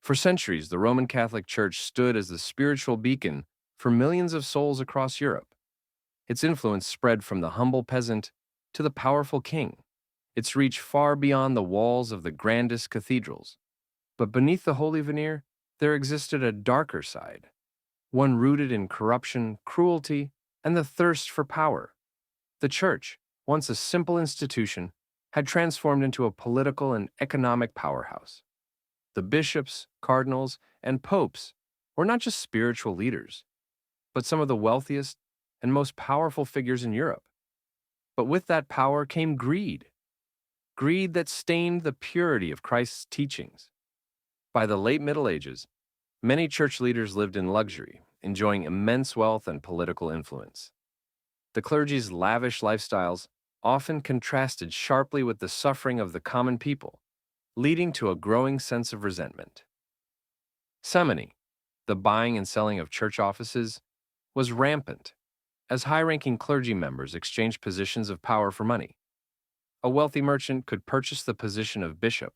For centuries, the Roman Catholic Church stood as the spiritual beacon for millions of souls across Europe. Its influence spread from the humble peasant to the powerful king, its reach far beyond the walls of the grandest cathedrals. But beneath the holy veneer, there existed a darker side, one rooted in corruption, cruelty, and the thirst for power. The Church, once a simple institution, had transformed into a political and economic powerhouse. The bishops, cardinals, and popes were not just spiritual leaders, but some of the wealthiest and most powerful figures in Europe. But with that power came greed that stained the purity of Christ's teachings. By the late Middle Ages, many church leaders lived in luxury, enjoying immense wealth and political influence. The clergy's lavish lifestyles often contrasted sharply with the suffering of the common people, leading to a growing sense of resentment. Simony, the buying and selling of church offices, was rampant, as high-ranking clergy members exchanged positions of power for money. A wealthy merchant could purchase the position of bishop,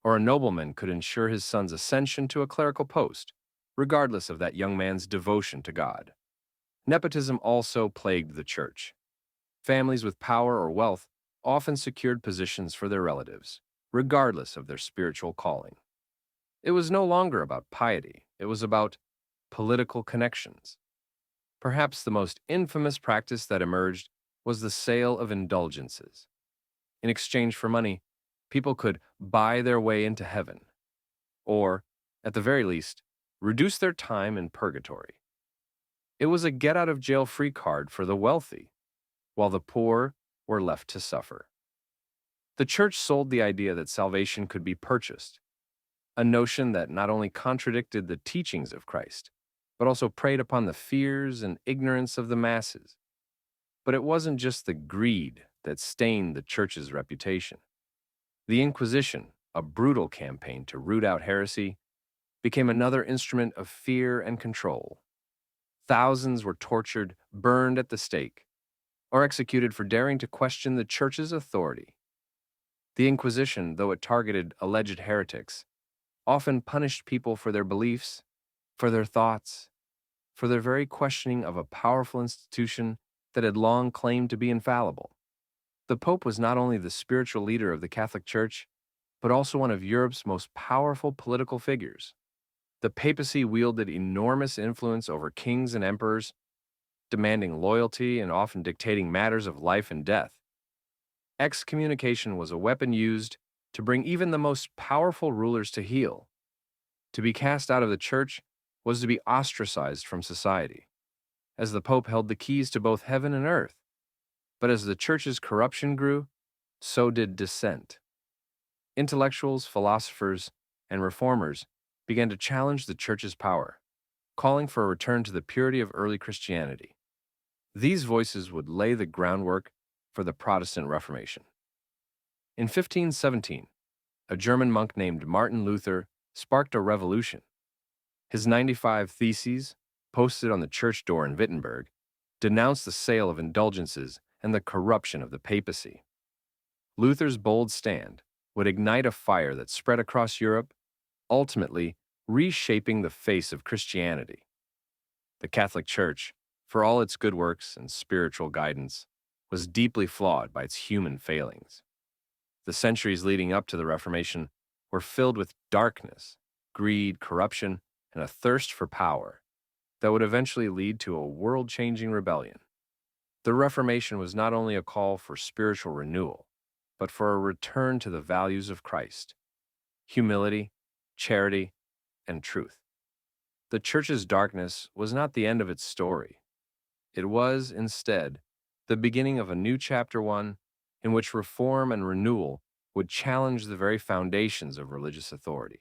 or a nobleman could ensure his son's ascension to a clerical post, regardless of that young man's devotion to God. Nepotism also plagued the church. Families with power or wealth often secured positions for their relatives, regardless of their spiritual calling. It was no longer about piety, it was about political connections. Perhaps the most infamous practice that emerged was the sale of indulgences. In exchange for money, people could buy their way into heaven, or, at the very least, reduce their time in purgatory. It was a get-out-of-jail-free card for the wealthy, while the poor were left to suffer. The church sold the idea that salvation could be purchased, a notion that not only contradicted the teachings of Christ, but also preyed upon the fears and ignorance of the masses. But it wasn't just the greed that stained the church's reputation. The Inquisition, a brutal campaign to root out heresy, became another instrument of fear and control. Thousands were tortured, burned at the stake, or executed for daring to question the church's authority. The Inquisition, though it targeted alleged heretics, often punished people for their beliefs, for their thoughts, for their very questioning of a powerful institution that had long claimed to be infallible. The Pope was not only the spiritual leader of the Catholic Church, but also one of Europe's most powerful political figures. The papacy wielded enormous influence over kings and emperors, demanding loyalty and often dictating matters of life and death. Excommunication was a weapon used to bring even the most powerful rulers to heel. To be cast out of the church was to be ostracized from society, as the Pope held the keys to both heaven and earth. But as the church's corruption grew, so did dissent. Intellectuals, philosophers, and reformers began to challenge the church's power, calling for a return to the purity of early Christianity. These voices would lay the groundwork for the Protestant Reformation. In 1517, a German monk named Martin Luther sparked a revolution. His 95 Theses, posted on the church door in Wittenberg, denounced the sale of indulgences and the corruption of the papacy. Luther's bold stand would ignite a fire that spread across Europe, ultimately reshaping the face of Christianity. The Catholic Church, for all its good works and spiritual guidance, was deeply flawed by its human failings. The centuries leading up to the Reformation were filled with darkness, greed, corruption, and a thirst for power that would eventually lead to a world-changing rebellion. The Reformation was not only a call for spiritual renewal, but for a return to the values of Christ: humility, charity, and truth. The Church's darkness was not the end of its story. It was, instead, the beginning of a new chapter 1 in which reform and renewal would challenge the very foundations of religious authority.